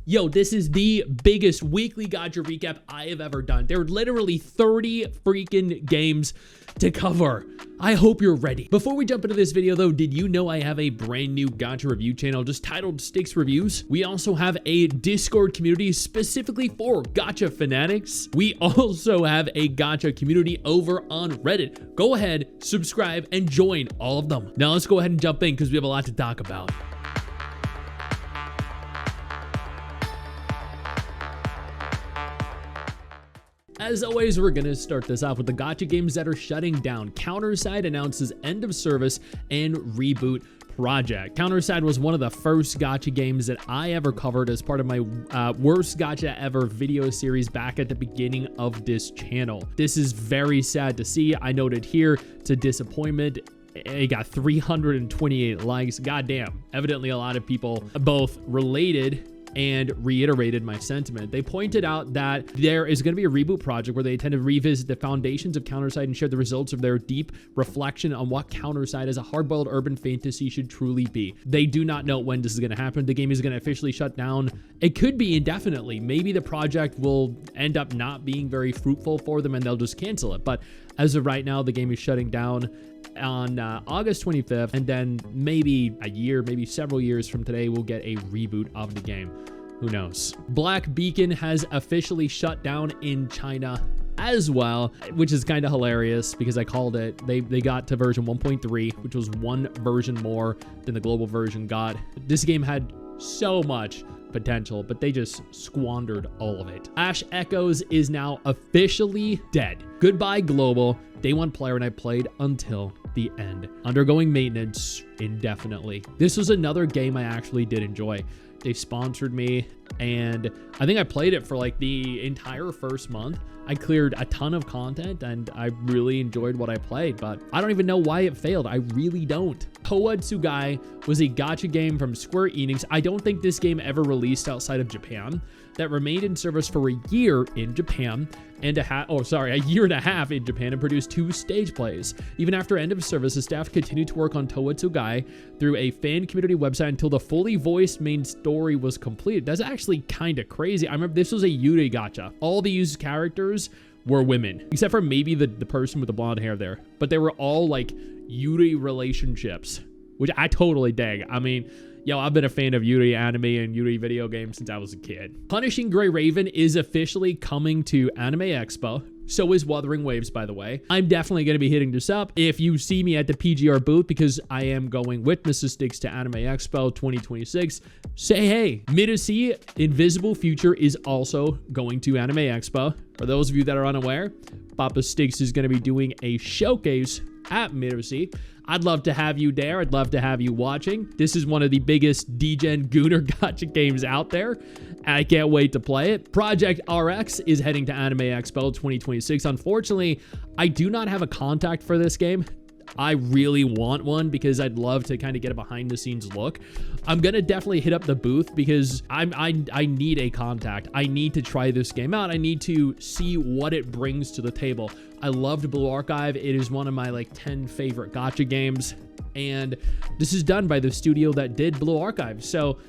Yo, this is the biggest weekly gacha recap I have ever done. There are literally 30 freaking games to cover. I hope you're ready. Before we jump into this video though, did you know I have a brand new gacha review channel just titled Stix Reviews? We also have a Discord community specifically for gacha fanatics. We also have a gacha community over on Reddit. Go ahead, subscribe, and join all of them. Now let's go ahead and jump in because we have a lot to talk about. As always, we're gonna start this off with the gacha games that are shutting down. CounterSide announces end of service and reboot project. CounterSide was one of the first gacha games that I ever covered as part of my worst gacha ever video series back at the beginning of this channel. This is very sad to see. I noted here, it's a disappointment. It got 328 likes. Goddamn. Evidently, a lot of people both related and reiterated my sentiment. They pointed out that there is going to be a reboot project where they intend to revisit the foundations of CounterSide and share the results of their deep reflection on what CounterSide as a hard-boiled urban fantasy should truly be. They do not know when this is going to happen. The game is going to officially shut down. It could be indefinitely. Maybe the project will end up not being very fruitful for them and they'll just cancel it. But as of right now, the game is shutting down on August 25th, and then maybe a year, maybe several years from today, we'll get a reboot of the game. Who knows? Black Beacon has officially shut down in China as well, which is kind of hilarious because I called it. They got to version 1.3, which was one version more than the global version got. This game had so much potential, but they just squandered all of it. Ash Echoes is now officially dead. Goodbye global. Day one player, and I played until the end, undergoing maintenance indefinitely. This was another game I actually did enjoy. They sponsored me, and I think I played it for like the entire first month. I cleared a ton of content, and I really enjoyed what I played, but I don't even know why it failed. I really don't. Towatsugai was a gacha game from Square Enix. I don't think this game ever released outside of Japan. That remained in service for a year in Japan and a year and a half in Japan, and produced 2 stage plays. Even after end of service, the staff continued to work on Towatsugai through a fan community website until the fully voiced main story was completed. That's actually kind of crazy. I remember this was a Yuri gacha. All the used characters were women, except for maybe the person with the blonde hair there, but they were all like Yuri relationships, which I totally dig. I mean, yo, I've been a fan of Yuri anime and Yuri video games since I was a kid. Punishing Gray Raven is officially coming to Anime Expo. So is Wuthering Waves, by the way. I'm definitely going to be hitting this up if you see me at the PGR booth, because I am going with Mrs. Stix to Anime Expo 2026. Say hey. MIRESI Invisible Future is also going to Anime Expo. For those of you that are unaware, Papa Stix is going to be doing a showcase at MIRESI. I'd love to have you there. I'd love to have you watching. This is one of the biggest DGen Gooner gacha games out there. I can't wait to play it. Project RX is heading to Anime Expo 2026. Unfortunately, I do not have a contact for this game. I really want one because I'd love to kind of get a behind the scenes look. I'm going to definitely hit up the booth because I need a contact. I need to try this game out. I need to see what it brings to the table. I loved Blue Archive. It is one of my like 10 favorite gacha games. And this is done by the studio that did Blue Archive. So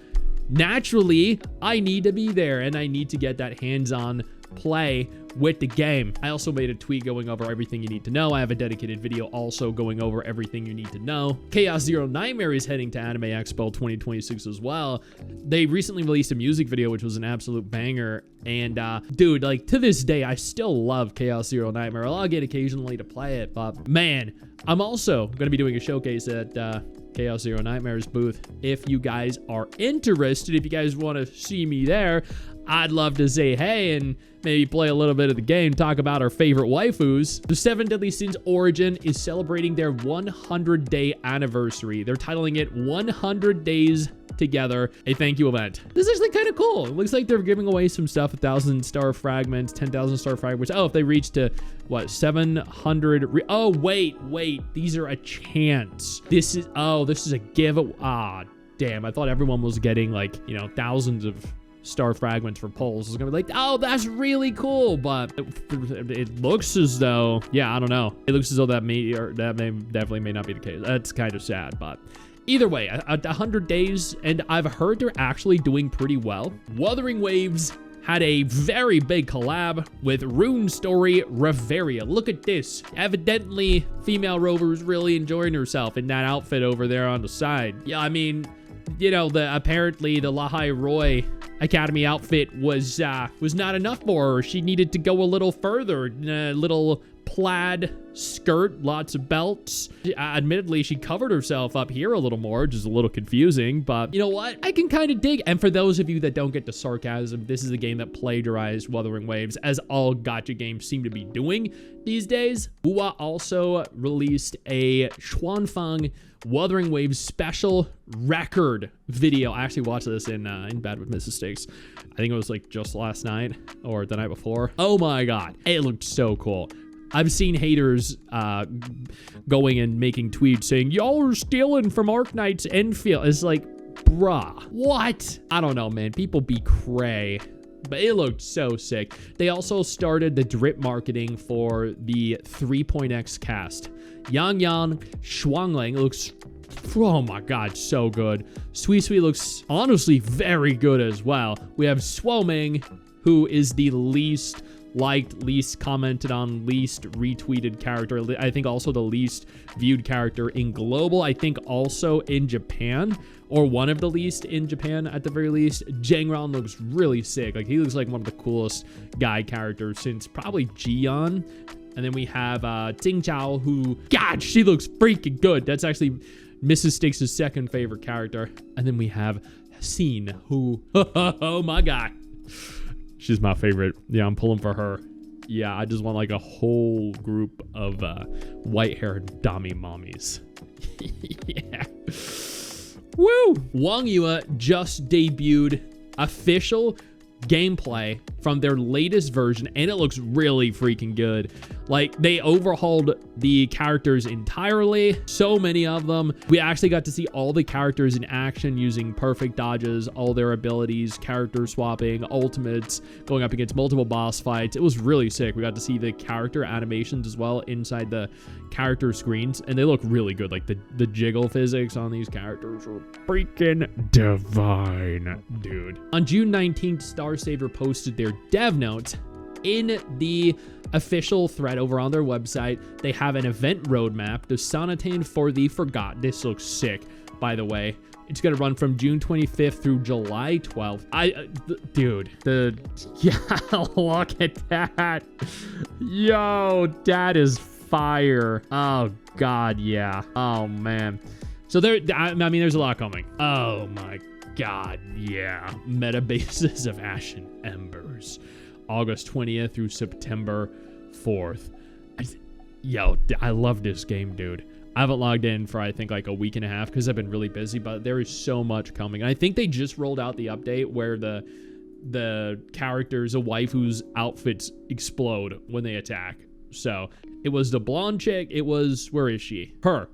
naturally, I need to be there and I need to get that hands-on play with the game. I also made a tweet going over everything you need to know. I have a dedicated video also going over everything you need to know. Chaos Zero Nightmare is heading to Anime Expo 2026 as well. They recently released a music video, which was an absolute banger. And dude, like to this day, I still love Chaos Zero Nightmare. I'll get occasionally to play it, but man, I'm also going to be doing a showcase at Chaos Zero Nightmare's booth. If you guys are interested, if you guys want to see me there, I'd love to say hey and maybe play a little bit of the game, talk about our favorite waifus. The Seven Deadly Sins Origin is celebrating their 100-day anniversary. They're titling it 100 Days Together, a thank you event. This is actually kind of cool. It looks like they're giving away some stuff, 1,000 star fragments, 10,000 star fragments. Oh, if they reach to what, 700? Oh, wait, these are a chance. This is a giveaway. Ah, damn, I thought everyone was getting like, you know, thousands of star fragments for polls. It's gonna be like, oh, that's really cool, but it looks as though, yeah, I don't know. It looks as though that definitely may not be the case. That's kind of sad, but either way, 100 days, and I've heard they're actually doing pretty well. Wuthering Waves had a very big collab with Rune Story Reveria. Look at this. Evidently, female Rover's really enjoying herself in that outfit over there on the side. Yeah, I mean, you know, apparently the Lahai Roy Academy outfit was not enough for her. She needed to go a little further. A little plaid skirt, lots of belts. Admittedly, she covered herself up here a little more, just a little confusing, but you know what? I can kind of dig. And for those of you that don't get the sarcasm, this is a game that plagiarized Wuthering Waves, as all gacha games seem to be doing these days. WuWa also released a Xuanfang Wuthering Waves special record video. I actually watched this in bed with Mrs. Stix. I think it was like just last night or the night before. Oh my God, it looked so cool. I've seen haters going and making tweets saying, y'all are stealing from Arknights Endfield. It's like, bruh, what? I don't know, man. People be cray. But it looked so sick. They also started the drip marketing for the 3.x cast. Yang Yang Shuangling looks, oh my God, so good. Sui Sui looks honestly very good as well. We have Swoming, who is the least liked, least commented on, least retweeted character. I think also the least viewed character in global. I think also in Japan, or one of the least in Japan at the very least. Jangron looks really sick. Like, he looks like one of the coolest guy characters since probably Jian. And then we have Ting Chao, who, God, she looks freaking good. That's actually Mrs. Stix's second favorite character. And then we have Xin, who, oh my God, she's my favorite. Yeah, I'm pulling for her. Yeah, I just want like a whole group of white-haired dummy mommies. Yeah. Woo! Wang Yue just debuted official gameplay from their latest version, and it looks really freaking good. Like, they overhauled the characters entirely, so many of them. We actually got to see all the characters in action using perfect dodges, all their abilities, character swapping, ultimates, going up against multiple boss fights. It was really sick. We got to see the character animations as well inside the character screens, and they look really good. Like, the jiggle physics on these characters are freaking divine, dude. On June 19th, Star Saver posted their dev notes in the official thread over on their website. They have an event roadmap, the Sonatane for the Forgot. This looks sick, by the way. It's gonna run from June 25th through July 12th. Dude, yeah, look at that. Yo, that is fire. Oh God, yeah. Oh man. So I mean, there's a lot coming. Oh my God, yeah. Meta bases of Ashen Embers. August 20th through September 4th. Yo, I love this game, dude. I haven't logged in for, I think, like a week and a half because I've been really busy, but there is so much coming. And I think they just rolled out the update where the characters, the waifus' outfits explode when they attack. So it was the blonde chick. It was, where is she? Her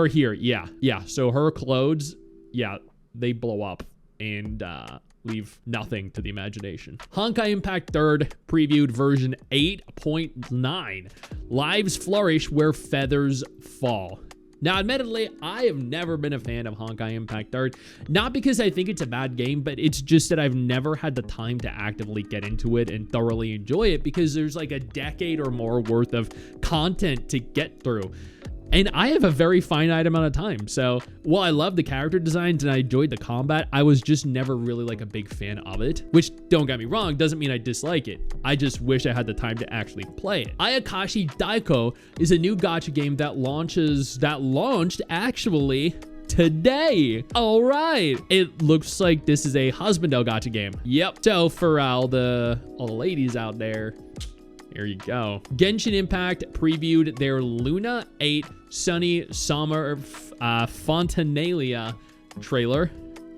here. Yeah. So her clothes, yeah, they blow up and leave nothing to the imagination. Honkai Impact 3rd previewed version 8.9. Lives flourish where feathers fall. Now, admittedly, I have never been a fan of Honkai Impact 3rd. Not because I think it's a bad game, but it's just that I've never had the time to actively get into it and thoroughly enjoy it because there's like a decade or more worth of content to get through. And I have a very finite amount of time. So while I love the character designs and I enjoyed the combat, I was just never really like a big fan of it, which, don't get me wrong, doesn't mean I dislike it. I just wish I had the time to actually play it. Ayakashi Daikou is a new gacha game that launched actually today. All right. It looks like this is a husbando gacha game. Yep. So for all the ladies out there, here you go. Genshin Impact previewed their Luna 8 Sunny Summer Fontanalia trailer.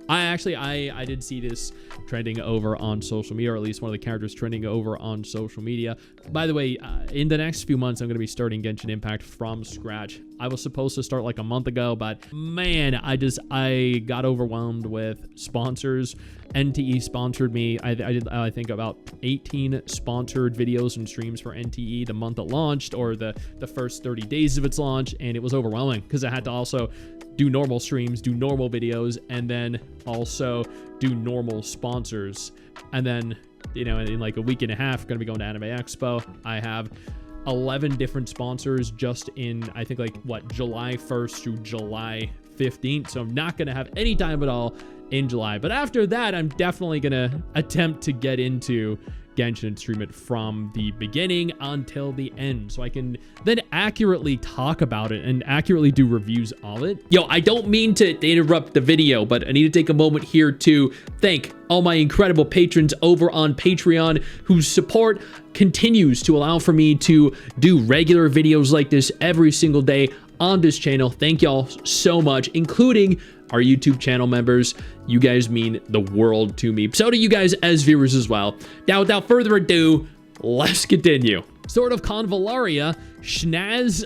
I did see this trending over on social media, or at least one of the characters trending over on social media. By the way, in the next few months, I'm going to be starting Genshin Impact from scratch. I was supposed to start like a month ago, but man, I got overwhelmed with sponsors. NTE sponsored me. I did, I think, about 18 sponsored videos and streams for NTE the month it launched, or the first 30 days of its launch, and it was overwhelming because I had to also do normal streams, do normal videos, and then also do normal sponsors. And then, you know, in like a week and a half, going to be going to Anime Expo. I have 11 different sponsors just in, I think, like, what, July 1st through July 15th. So I'm not going to have any time at all in July. But after that, I'm definitely going to attempt to get into Genshin and stream it from the beginning until the end, so I can then accurately talk about it and accurately do reviews of it. Yo, I don't mean to interrupt the video, but I need to take a moment here to thank all my incredible patrons over on Patreon whose support continues to allow for me to do regular videos like this every single day on this channel. Thank y'all so much, including our YouTube channel members. You guys mean the world to me. So do you guys as viewers as well. Now, without further ado, let's continue. Sort of Convallaria, Schnaz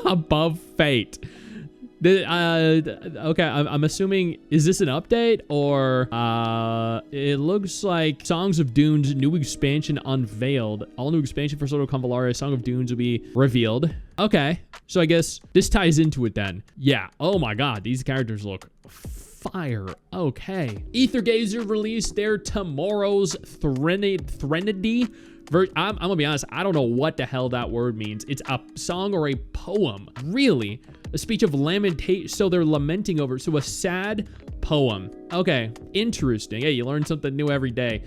above fate. Okay, I'm assuming, is this an update, or it looks like Songs of Dunes new expansion unveiled. All new expansion for Sort of Convallaria, Song of Dunes will be revealed. Okay, so I guess this ties into it then. Yeah, oh my god, these characters look fire. Okay. Aether Gazer released their Tomorrow's Threnody. I'm gonna be honest, I don't know what the hell that word means. It's a song or a poem. Really? A speech of lamentation. So they're lamenting over. So a sad poem. Okay, interesting. Hey, you learn something new every day.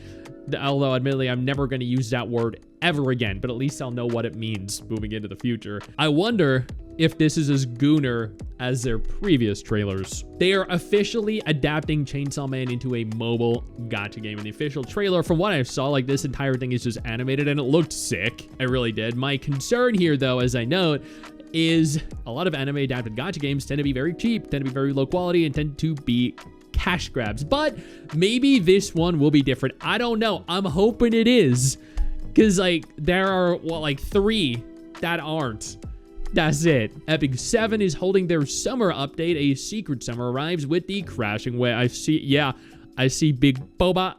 Although, admittedly, I'm never going to use that word ever again, but at least I'll know what it means moving into the future. I wonder if this is as gooner as their previous trailers. They are officially adapting Chainsaw Man into a mobile gacha game. In the official trailer, from what I saw, like, this entire thing is just animated, and it looked sick. It really did. My concern here, though, as I note, is a lot of anime adapted gacha games tend to be very cheap, tend to be very low quality, and tend to be cash grabs. But maybe this one will be different. I don't know. I'm hoping it is, because, like, there are, what, like 3 that aren't. That's it. Epic 7 is holding their summer update. A secret summer arrives with the crashing wave. I see Big Boba.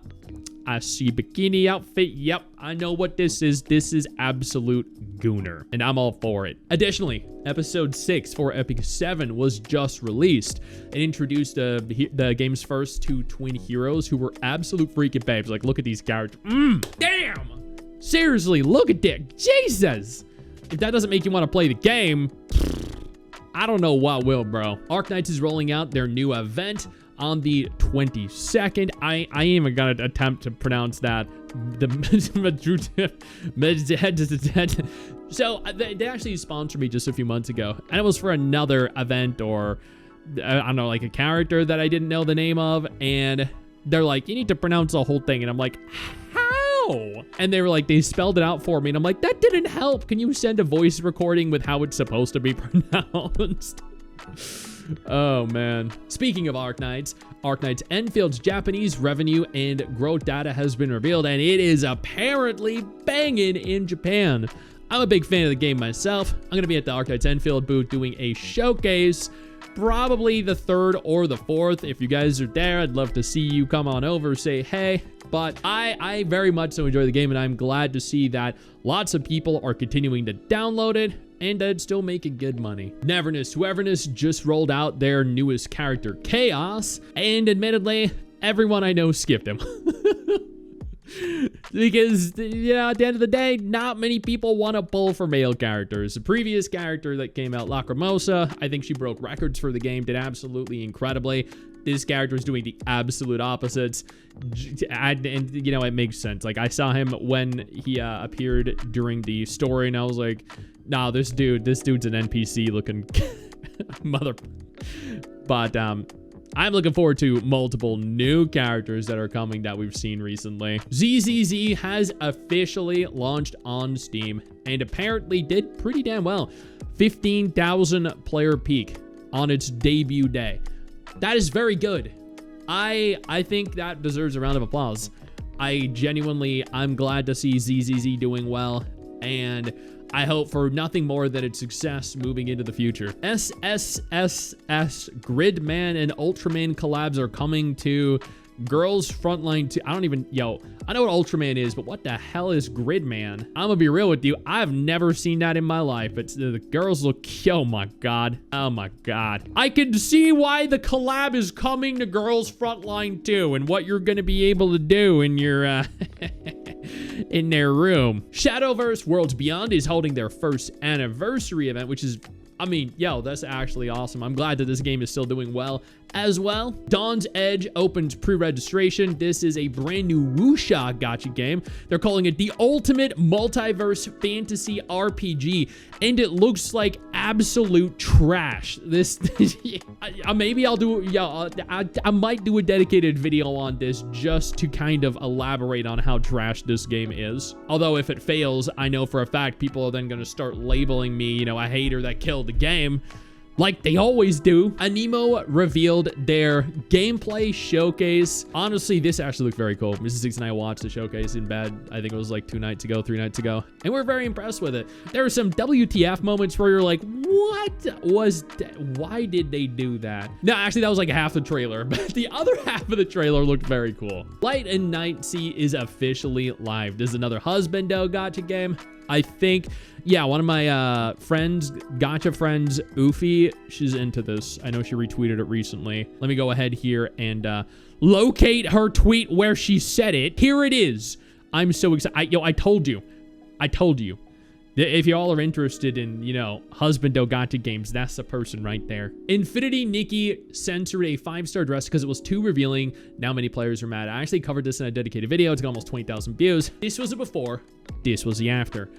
I see bikini outfit. Yep, I know what this is. This is absolute gooner, and I'm all for it. Additionally, episode 6 for Epic 7 was just released and introduced the game's first 2 twin heroes who were absolute freaking babes. Like, look at these characters. Damn! Seriously, look at that. Jesus! If that doesn't make you want to play the game, I don't know what will, bro. Arknights is rolling out their new event on the 22nd. I ain't even gonna attempt to pronounce that. So they actually sponsored me just a few months ago, and it was for another event, or I don't know, like a character that I didn't know the name of, and they're like, you need to pronounce the whole thing, and I'm like, how? And they were like, they spelled it out for me, and I'm like, that didn't help. Can you send a voice recording with how it's supposed to be pronounced? Oh man. Speaking of Arknights, Arknights Endfield's Japanese revenue and growth data has been revealed, and it is apparently banging in Japan. I'm a big fan of the game myself. I'm gonna be at the Arknights Endfield booth doing a showcase, probably the 3rd or the 4th. If you guys are there, I'd love to see you come on over, say hey. But I very much so enjoy the game, and I'm glad to see that lots of people are continuing to download it, and it's still making good money. Neverness just rolled out their newest character, Chaos, and admittedly, everyone I know skipped him. Because, yeah, at the end of the day, not many people want to pull for male characters. The previous character that came out, Lacrimosa, I think she broke records for the game, did absolutely incredibly. This character is doing the absolute opposites, and you know, it makes sense. Like, I saw him when he appeared during the story, and I was like, nah, this dude's an NPC looking mother. But I'm looking forward to multiple new characters that are coming that we've seen recently. ZZZ has officially launched on Steam and apparently did pretty damn well. 15,000 player peak on its debut day. That is very good. I think that deserves a round of applause. I'm glad to see ZZZ doing well. and I hope for nothing more than its success moving into the future. SSSS Gridman and Ultraman collabs are coming to Girls Frontline 2. I know what Ultraman is, but what the hell is Gridman? I'm gonna be real with you. I've never seen that in my life. But the girls look, oh my god. Oh my god. I can see why the collab is coming to Girls Frontline 2 and what you're gonna be able to do in your, in their room. Shadowverse Worlds Beyond is holding their first anniversary event, which is, I mean, that's actually awesome. I'm glad that this game is still doing well as well. Dawn's Edge opens pre-registration. This is a brand new wuxia gacha game. They're calling it the ultimate multiverse fantasy RPG, and it looks like absolute trash. This, maybe I'll do, I might do a dedicated video on this just to kind of elaborate on how trash this game is. Although if it fails, I know for a fact people are then going to start labeling me, a hater that killed the game, like they always do. Aniimo revealed their gameplay showcase. Honestly, this actually looked very cool. Mrs. Six and I watched the showcase in bed. I think it was like 3 nights ago, and we're very impressed with it. There were some WTF moments where you're like, what was that? Why did they do that? No, actually, that was like half the trailer, but the other half of the trailer looked very cool. Light and Night Sea is officially live. This is another husbando gacha game. I think, one of my friends, gacha friends, Ufi, she's into this. I know she retweeted it recently. Let me go ahead here and locate her tweet where she said it. Here it is. I'm so excited. I told you. If y'all are interested in, husbando gacha games, that's the person right there. Infinity Nikki censored a 5-star dress because it was too revealing. Now many players are mad. I actually covered this in a dedicated video. It's got almost 20,000 views. This was the before. This was the after.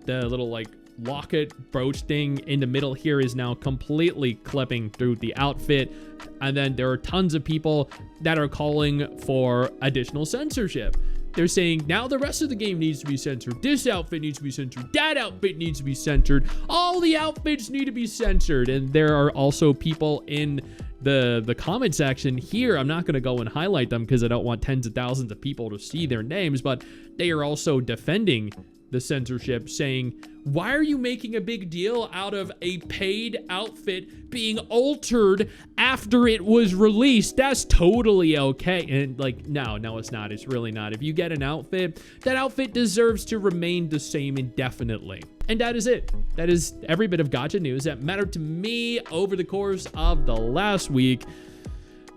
The little, locket brooch thing in the middle here is now completely clipping through the outfit. And then there are tons of people that are calling for additional censorship. They're saying now the rest of the game needs to be censored. This outfit needs to be censored. That outfit needs to be censored. All the outfits need to be censored. And there are also people in the comment section here. I'm not going to go and highlight them because I don't want tens of thousands of people to see their names, but they are also defending the censorship, saying, why are you making a big deal out of a paid outfit being altered after it was released? That's totally okay. And no, it's not. It's really not. If you get an outfit, that outfit deserves to remain the same indefinitely. And that is it. That is every bit of gacha news that mattered to me over the course of the last week.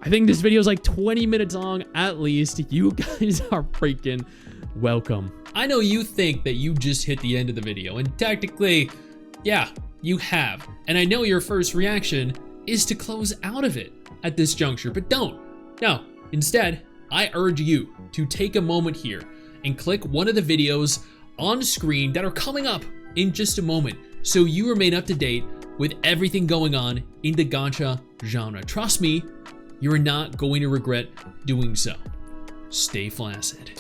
I think this video is like 20 minutes long at least. You guys are freaking welcome. I know you think that you just hit the end of the video, and technically, you have. And I know your first reaction is to close out of it at this juncture, but don't. No, instead, I urge you to take a moment here and click one of the videos on screen that are coming up in just a moment so you remain up to date with everything going on in the gacha genre. Trust me, you are not going to regret doing so. Stay flaccid.